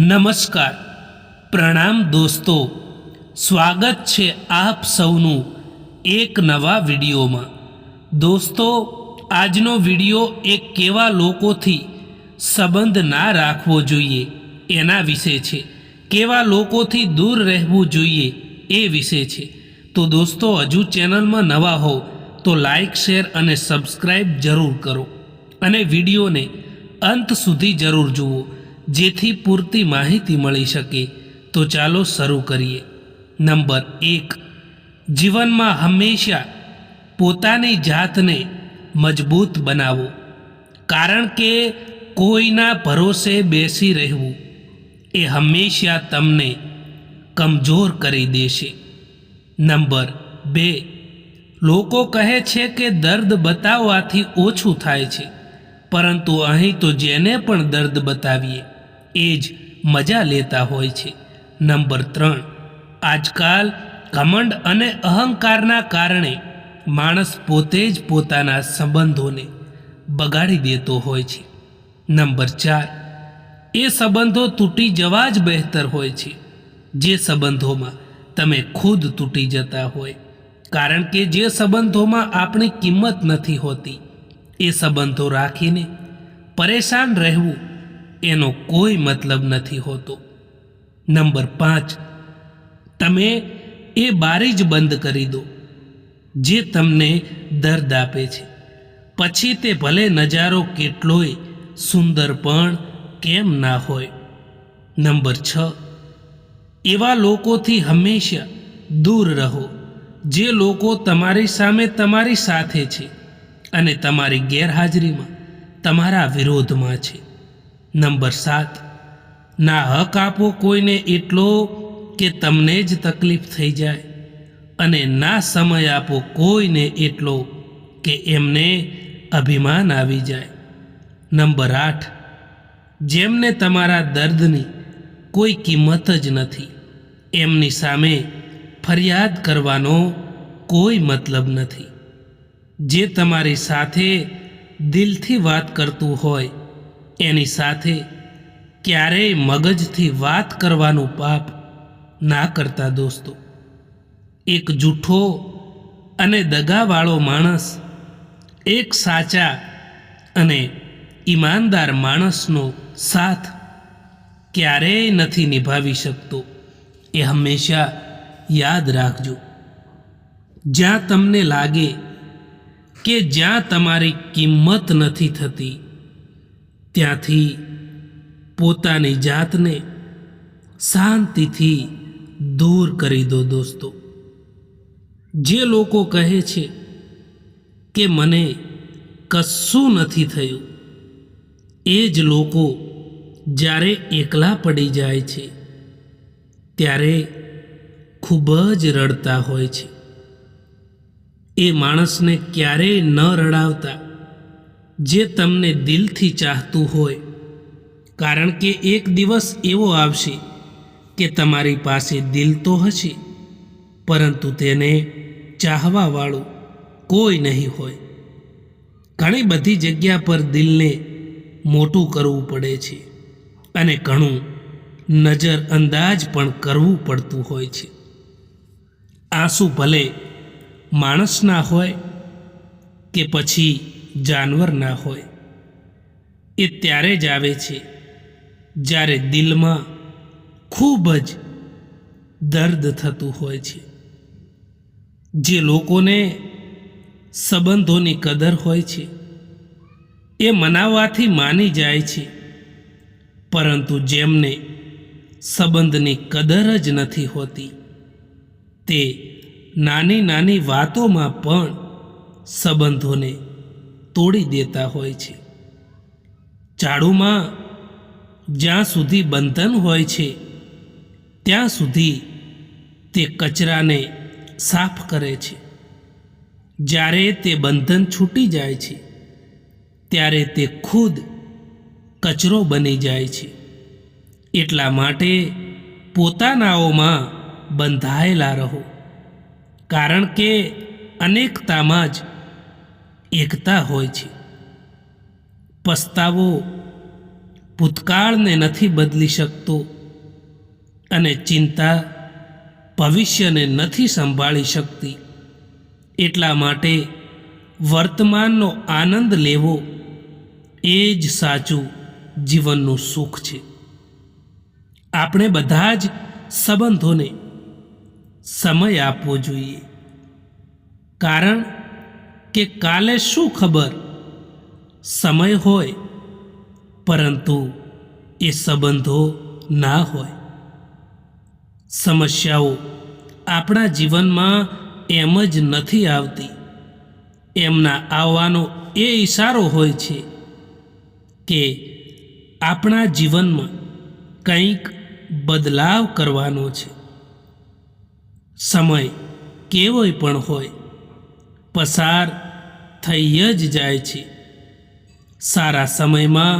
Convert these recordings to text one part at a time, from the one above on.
નમસ્કાર, પ્રણામ દોસ્તો. સ્વાગત છે આપ સૌનું એક નવા વિડીયોમાં. દોસ્તો, આજનો વિડીયો એક કેવા લોકોથી સંબંધ ના રાખવો જોઈએ એના વિશે છે, કેવા લોકોથી દૂર રહેવું જોઈએ એ વિશે છે. તો દોસ્તો, હજુ ચેનલમાં નવા હો તો લાઈક, શેર અને સબસ્ક્રાઈબ જરૂર કરો અને વિડીયોને અંત સુધી જરૂર જુઓ, જેથી પૂરતી માહિતી મળી શકે. તો ચાલો શરૂ કરીએ. નંબર 1, જીવનમાં હંમેશા પોતાની જાતને મજબૂત બનાવો, કારણ કે કોઈના ભરોસે બેસી રહેવું એ હંમેશા તમને કમજોર કરી દેશે. નંબર 2, લોકો કહે છે કે દર્દ બતાવવાથી ઓછું થાય છે, પરંતુ અહીં તો જેને પણ દર્દ બતાવીએ એ જ મજા લેતા હોય છે. નંબર 3, આજકાલ ઘમંડ અને અહંકારના કારણે માણસ પોતે જ પોતાના સંબંધોને બગાડી દેતો હોય છે. નંબર 4, એ સંબંધો તૂટી જવા જ બહેતર હોય છે જે સંબંધોમાં તમે ખુદ તૂટી જતા હોય, કારણ કે જે સંબંધોમાં આપણી કિંમત નથી હોતી એ સંબંધો રાખીને પરેશાન રહેવું એનો કોઈ મતલબ નથી હોતો. નંબર 5, તમે એ બારી જ બંધ કરી દો જે તમને દર્દ આપે છે, પછી તે ભલે નજારો કેટલોય સુંદર પણ કેમ ના હોય. નંબર 6, એવા લોકોથી હંમેશા દૂર રહો જે લોકો તમારી સામે તમારી સાથે છે અને તમારી ગેરહાજરીમાં તમારા વિરોધમાં છે. નંબર 7, ના હક આપો કોઈને એટલો કે તમને જ તકલીફ થઈ જાય, અને ના સમય આપો કોઈને એટલો કે એમને અભિમાન આવી જાય. નંબર 8, જેમને તમારા દર્દની કોઈ કિંમત જ નથી એમની સામે ફરિયાદ કરવાનો કોઈ મતલબ નથી. જે તમારી સાથે દિલથી વાત કરતું હોય એની સાથે ક્યારેય મગજથી વાત કરવાનું પાપ ના કરતા દોસ્તો. એક જૂઠો અને દગાવાળો માણસ એક સાચા અને ઈમાનદાર માણસનો સાથ ક્યારેય નથી નિભાવી શકતો, એ હંમેશા યાદ રાખજો. જ્યાં તમને લાગે કે જ્યાં તમારી કિંમત નથી થતી, ત્યાંથી પોતાની જાતને શાંતિથી દૂર કરી દો દોસ્તો. જે લોકો કહે છે કે મને કશું નથી થયું, એ જ લોકો જ્યારે એકલા પડી જાય છે ત્યારે ખૂબ જ રડતા હોય છે. એ માણસને ક્યારેય ન રડાવતા જે તમને દિલથી ચાહતું હોય, કારણ કે એક દિવસ એવો આવશે કે તમારી પાસે દિલ તો હશે, પરંતુ તેને ચાહવાવાળું કોઈ નહીં હોય. ઘણી બધી જગ્યા પર દિલને મોટું કરવું પડે છે અને ઘણું નજરઅંદાજ પણ કરવું પડતું હોય છે. આંસુ ભલે માણસના હોય કે પછી જાનવરના હોય, એ ત્યારે જ આવે છે જ્યારે દિલમાં ખૂબ જ દર્દ થતું હોય છે. જે લોકોને સંબંધોની કદર હોય છે એ મનાવવાથી માની જાય છે, પરંતુ જેમને સંબંધની કદર જ નથી હોતી તે નાની નાની વાતોમાં પણ સંબંધોને તોડી દેતા હોય છે. ઝાડુમાં જ્યાં સુધી બંધન હોય છે ત્યાં સુધી તે કચરાને સાફ કરે છે. જ્યારે તે બંધન છૂટી જાય છે ત્યારે તે ખુદ કચરો બની જાય છે. એટલા માટે પોતાનાઓમાં બંધાયેલા રહો, કારણ કે અનેકતામાં જ એકતા હોય છે. પસ્તાવો ભૂતકાળને નથી બદલી શકતો અને ચિંતા ભવિષ્યને નથી સંભાળી શકતી. એટલા માટે વર્તમાનનો આનંદ લેવો એ જ સાચું જીવનનું સુખ છે. આપણે બધા જ સંબંધોને સમય આપવો જોઈએ, કારણ કે કાલે શું ખબર સમય હોય પરંતુ એ સંબંધો ના હોય. સમસ્યાઓ આપણા જીવનમાં એમ જ નથી આવતી. એમના આવવાનો એ ઈશારો હોય છે કે આપણા જીવનમાં કંઈક બદલાવ કરવાનો છે. સમય કેવોય પણ હોય પસાર થઈ જ જાય છે. સારા સમયમાં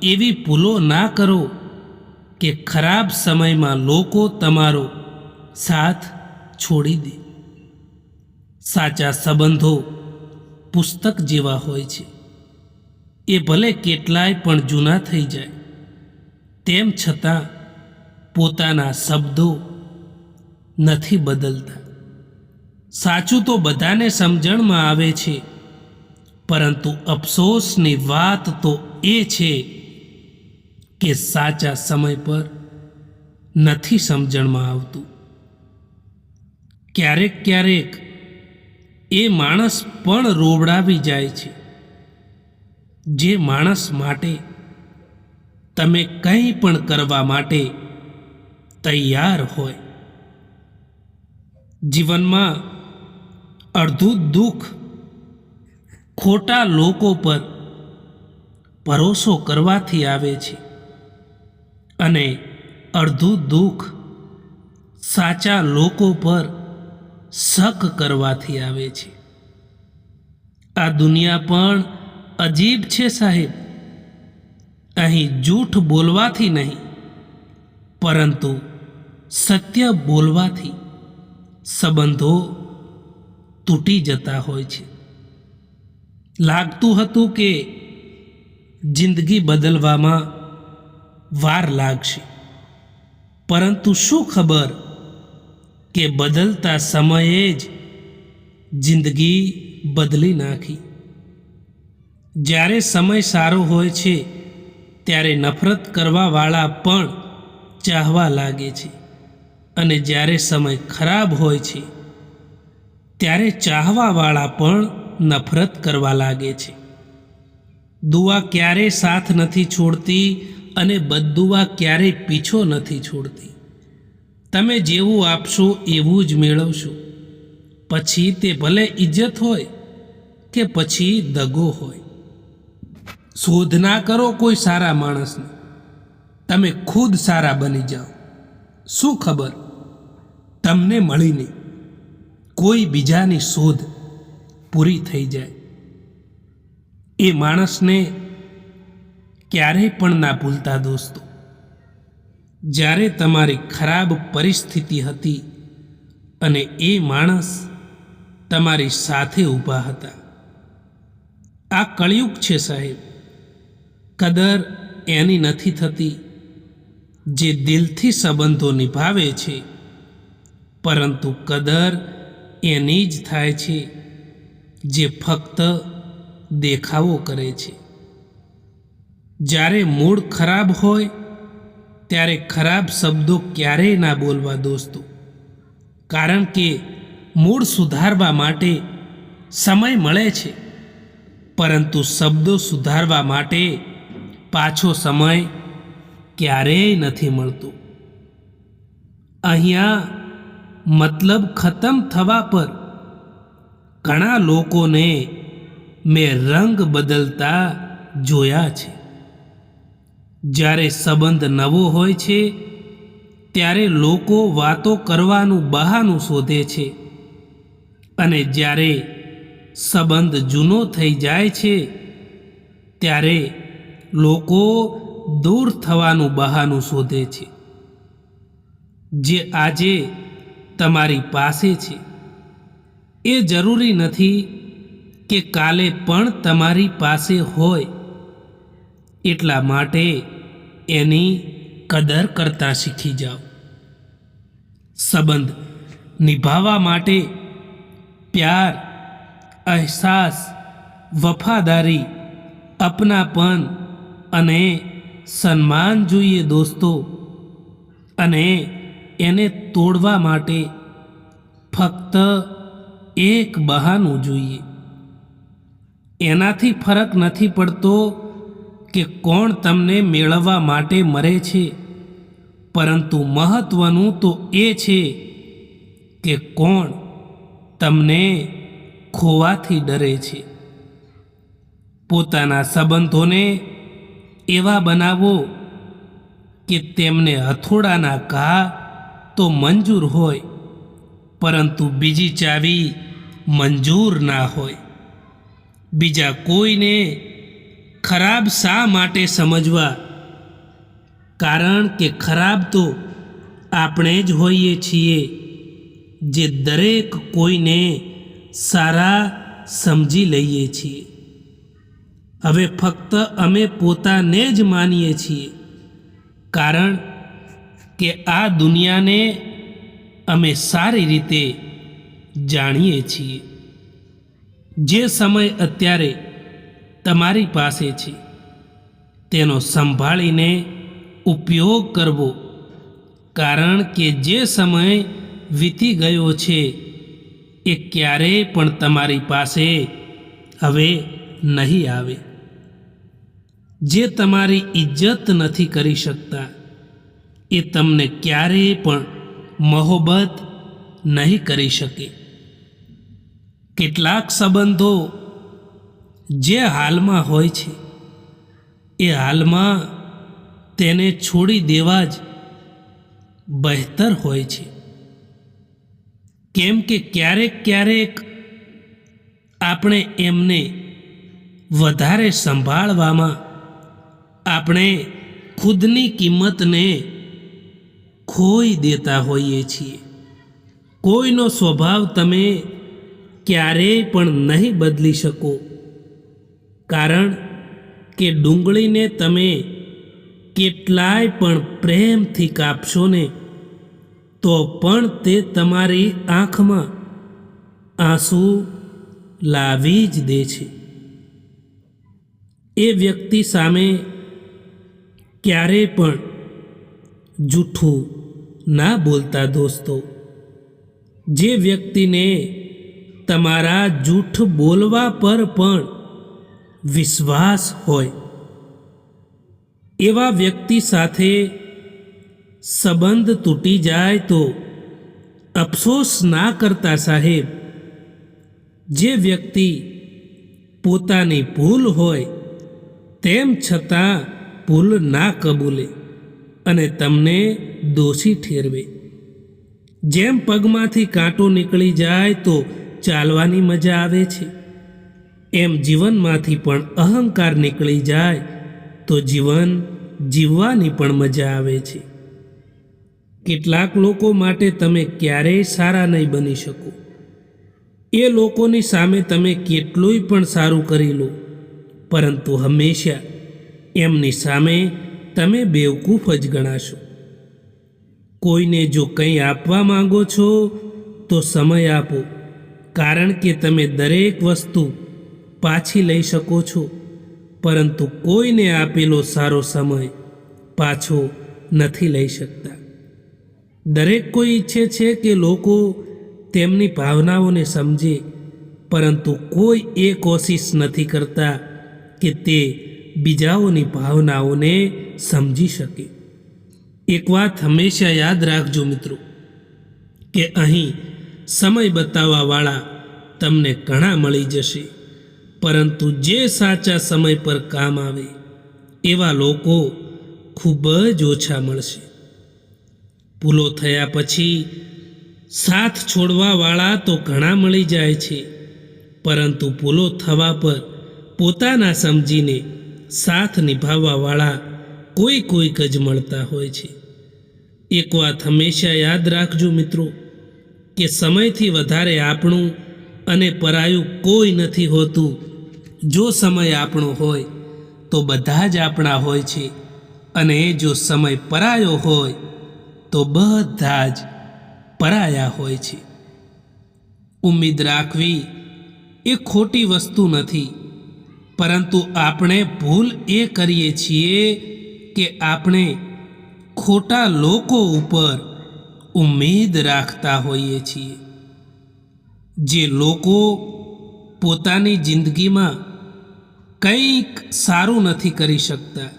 એવી ભૂલો ના કરો કે ખરાબ સમયમાં લોકો તમારો સાથ છોડી દે. સાચા સંબંધો પુસ્તક જેવા હોય છે. એ ભલે કેટલાય પણ જૂના થઈ જાય તેમ છતાં પોતાના શબ્દો નથી બદલતા. સાચું તો બધાને સમજણમાં આવે છે, પરંતુ અફસોસની વાત તો એ છે કે સાચા સમય પર નથી સમજણમાં આવતું. ક્યારેક ક્યારેક એ માણસ પણ રોવડાવી જાય છે જે માણસ માટે તમે કંઈ પણ કરવા માટે તૈયાર હોય. જીવનમાં અડધું દુઃખ ખોટા લોકો પર ભરોસો કરવાથી આવે છે અને અડધું દુઃખ સાચા લોકો પર શક કરવાથી આવે છે. આ દુનિયા પણ અજીબ છે સાહેબ. અહીં જૂઠ બોલવાથી નહીં પરંતુ સત્ય બોલવાથી સંબંધો તૂટી જતા હોય છે. લાગતું હતું કે જિંદગી બદલવામાં વાર લાગશે, પરંતુ શું ખબર કે બદલતા સમયે જ જિંદગી બદલી નાખી. જ્યારે સમય સારો હોય છે ત્યારે નફરત કરવાવાળા પણ ચાહવા લાગે છે, અને જ્યારે સમય ખરાબ હોય છે ત્યારે ચાહવાવાળા પણ નફરત કરવા લાગે છે. દુઆ ક્યારેય સાથ નથી છોડતી અને બદદુઆ ક્યારેય પીછો નથી છોડતી. તમે જેવું આપશો એવું જ મેળવશો, પછી તે ભલે ઇજ્જત હોય કે પછી દગો હોય. શોધ ના કરો કોઈ સારા માણસને, તમે ખુદ સારા બની જાઓ. શું ખબર તમને મળીને કોઈ બીજાની શોધ પૂરી થઈ જાય. એ માણસને ક્યારેય પણ ના ભૂલતા દોસ્તો, જ્યારે તમારી ખરાબ પરિસ્થિતિ હતી અને એ માણસ તમારી સાથે ઊભા હતા. આ કળિયુગ છે સાહેબ. કદર એની નથી થતી જે દિલથી સંબંધો નિભાવે છે, પરંતુ કદર એની જ થાય છે જે ફક્ત દેખાવો કરે છે. જ્યારે મૂડ ખરાબ હોય ત્યારે ખરાબ શબ્દો ક્યારેય ના બોલવા દોસ્તો, કારણ કે મૂડ સુધારવા માટે સમય મળે છે, પરંતુ શબ્દો સુધારવા માટે પાછો સમય ક્યારેય નથી મળતો. અહીંયા મતલબ ખતમ થવા પર ઘણા લોકોને મેં રંગ બદલતા જોયા છે. જ્યારે સંબંધ નવો હોય છે ત્યારે લોકો વાતો કરવાનું બહાનું શોધે છે, અને જ્યારે સંબંધ જૂનો થઈ જાય છે ત્યારે લોકો દૂર થવાનું બહાનું શોધે છે. જે આજે તમારી પાસે છે એ જરૂરી નથી કે કાલે પણ તમારી પાસે હોય. એટલા માટે એની કદર કરતા શીખી જાઓ. સંબંધ નિભાવવા માટે પ્યાર, અહેસાસ, વફાદારી, અપનાપન અને સન્માન જોઈએ દોસ્તો. અને એને તોડવા માટે ફક્ત એક બહાનું જોઈએ. એનાથી ફરક નથી પડતો કે કોણ તમને મેળવવા માટે મરે છે, પરંતુ મહત્વનું તો એ છે કે કોણ તમને ખોવાથી ડરે છે. પોતાના સંબંધોને એવા બનાવો કે તેમને હથોડાના ઘા તો મંજૂર હોય, પરંતુ બીજી ચાવી મંજૂર ના હોય. બીજા કોઈને ખરાબ શા માટે સમજવા? કારણ કે ખરાબ તો આપણે જ હોઈએ છીએ, જે દરેક કોઈને સારા સમજી લઈએ છીએ. હવે ફક્ત અમે પોતાને જ માનીએ છીએ, કારણ કે આ દુનિયાને અમે સારી રીતે જાણીએ છીએ. જે સમય અત્યારે તમારી પાસે છે તેનો સંભાળીને ઉપયોગ કરવો, કારણ કે જે સમય વીતી ગયો છે એ ક્યારેય પણ તમારી પાસે હવે નહીં આવે. જે તમારી ઇજ્જત નથી કરી શકતા એ તમને ક્યારેય પણ મોહબ્બત નહીં કરી શકે. કેટલાક સંબંધો જે હાલમાં હોય છે એ હાલમાં તેને છોડી દેવા જ બહેતર હોય છે. કેમ કે ક્યારેક આપણે એમને વધારે સંભાળવામાં આપણે ખુદની કિંમતને ખોઈ દેતા હોઈએ છીએ. કોઈનો સ્વભાવ તમે ક્યારેય પણ નહીં બદલી શકો, કારણ કે ડુંગળીને તમે કેટલાય પણ પ્રેમથી કાપશો ને તો પણ તે તમારી આંખમાં આંસુ લાવી જ દે છે. એ વ્યક્તિ સામે ક્યારેય પણ જૂઠું ના બોલતા દોસ્તો. જે વ્યક્તિને તમારા જૂઠ બોલવા પર પણ વિશ્વાસ હોય, એવા વ્યક્તિ સાથે સંબંધ તૂટી જાય તો અફસોસ ના કરતા સાહેબ. જે વ્યક્તિ પોતાની ભૂલ હોય તેમ છતાં ભૂલ ના કબૂલે અને તમને દોષી ઠેરવે. જેમ પગમાંથી કાંટો નીકળી જાય તો ચાલવાની મજા આવે છે, એમ જીવનમાંથી પણ અહંકાર નીકળી જાય તો જીવન જીવવાની પણ મજા આવે છે. કેટલાક લોકો માટે તમે ક્યારેય સારા નહીં બની શકો. એ લોકોની સામે તમે કેટલુંય પણ સારું કરી લો, પરંતુ હંમેશા એમની સામે તમે બેવકૂફ જ ગણાશો. કોઈને જો કંઈ આપવા માંગો છો તો સમય આપો, કારણ કે તમે દરેક વસ્તુ પાછી લઈ શકો છો, પરંતુ કોઈને આપેલો સારો સમય પાછો નથી લઈ શકતા. દરેક કોઈ ઈચ્છે છે કે લોકો તેમની ભાવનાઓને સમજે, પરંતુ કોઈ એ કોશિશ નથી કરતા કે તે બીજાઓની ભાવનાઓને સમજી શકે. એક વાત હંમેશા યાદ રાખજો મિત્રો, કે અહીં સમય બતાવવાવાળા તમને ઘણા મળી જશે, પરંતુ જે સાચા સમય પર કામ આવે એવા લોકો ખૂબ જ ઓછા મળશે. ભૂલો થયા પછી સાથ છોડવાવાળા તો ઘણા મળી જાય છે, પરંતુ ભૂલો થવા પર પોતાના સમજીને સાથ નિભાવવાવાળા કોઈક જ મળતા હોય છે. એક વાત હંમેશા યાદ રાખજો મિત્રો, કે સમયથી વધારે આપણું અને પરાયું કોઈ નથી હોતું. જો સમય આપણો હોય તો બધા જ આપણા હોય છે, અને જો સમય પરાયો હોય તો બધા જ પરાયા હોય છે. ઉમ્મીદ રાખવી એ ખોટી વસ્તુ નથી, પરંતુ આપણે ભૂલ એ કરીએ છીએ કે આપણે ખોટા લોકો ઉપર ઉમ્મીદ રાખતા હોઈએ છીએ. જે લોકો પોતાની જિંદગીમાં કંઈક સારું નથી કરી શકતા,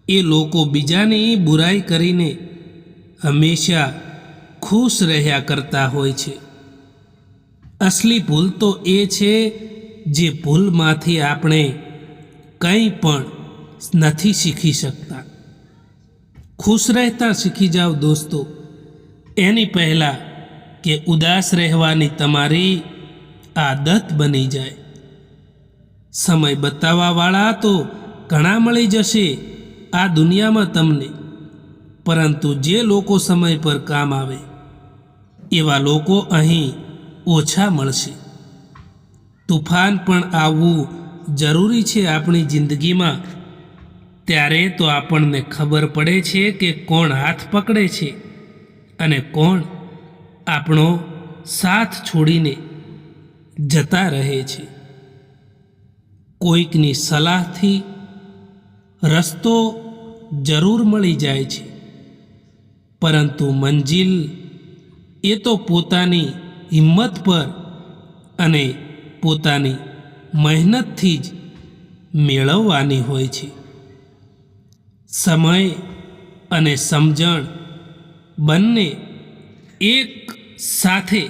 એ લોકો બીજાની બુરાઈ કરીને હંમેશા ખુશ રહ્યા કરતા હોય છે. અસલી ભૂલ તો એ છે જે ભૂલમાંથી આપણે કંઈ પણ નથી શીખી શકતા. ખુશ રહેતા શીખી જાઓ દોસ્તો, એની પહેલાં કે ઉદાસ રહેવાની તમારી આદત બની જાય. સમય બતાવવાવાળા તો ઘણા મળી જશે આ દુનિયામાં તમને, પરંતુ જે લોકો સમય પર કામ આવે એવા લોકો અહીં ઓછા મળશે. તુફાન પણ આવવું જરૂરી છે આપણી જિંદગીમાં. ત્યારે તો આપણને ખબર પડે છે કે કોણ હાથ પકડે છે અને કોણ આપણો સાથ છોડીને જતા રહે છે. કોઈકની સલાહથી રસ્તો જરૂર મળી જાય છે, પરંતુ મંજિલ એ તો પોતાની હિંમત પર અને પોતાની મહેનતથી જ મેળવવાની હોય છે. સમય અને સમજણ બંને એક સાથે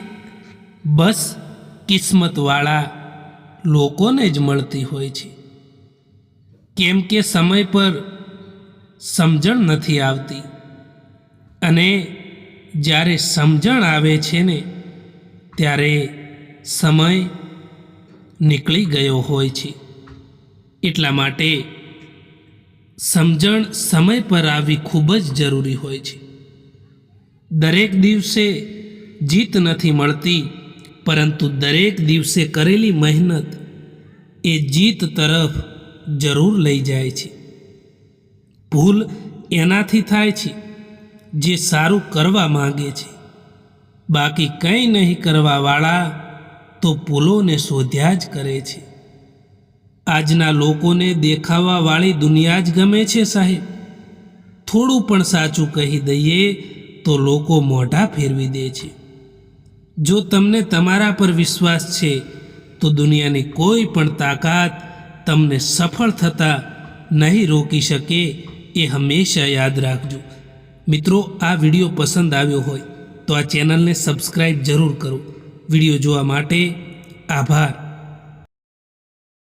બસ કિસ્મતવાળા લોકોને જ મળતી હોય છે. કેમ કે સમય પર સમજણ નથી આવતી, અને જ્યારે સમજણ આવે છે ને ત્યારે સમય નીકળી ગયો હોય છે. એટલા માટે સમજણ સમય પર આવવી ખૂબ જ જરૂરી હોય છે. દરેક દિવસે જીત નથી મળતી, પરંતુ દરેક દિવસે કરેલી મહેનત એ જીત તરફ જરૂર લઈ જાય છે. ભૂલ એનાથી થાય છે જે સારું કરવા માંગે છે, બાકી કંઈ નહીં કરવાવાળા તો ભૂલોને શોધ્યા જ કરે છે. આજના લોકોને દેખાવાવાળી દુનિયા જ ગમે છે સાહેબ. થોડું પણ સાચું કહી દઈએ તો લોકો મોઢા ફેરવી દે છે. જો તમને તમારા પર વિશ્વાસ છે તો દુનિયાની કોઈ પણ તાકાત તમને સફળ થતા નહીં રોકી શકે, એ હંમેશા યાદ રાખજો. મિત્રો, આ વિડીયો પસંદ આવ્યો હોય તો આ ચેનલને સબસ્ક્રાઈબ જરૂર કરો. વિડીયો જોવા માટે આભાર.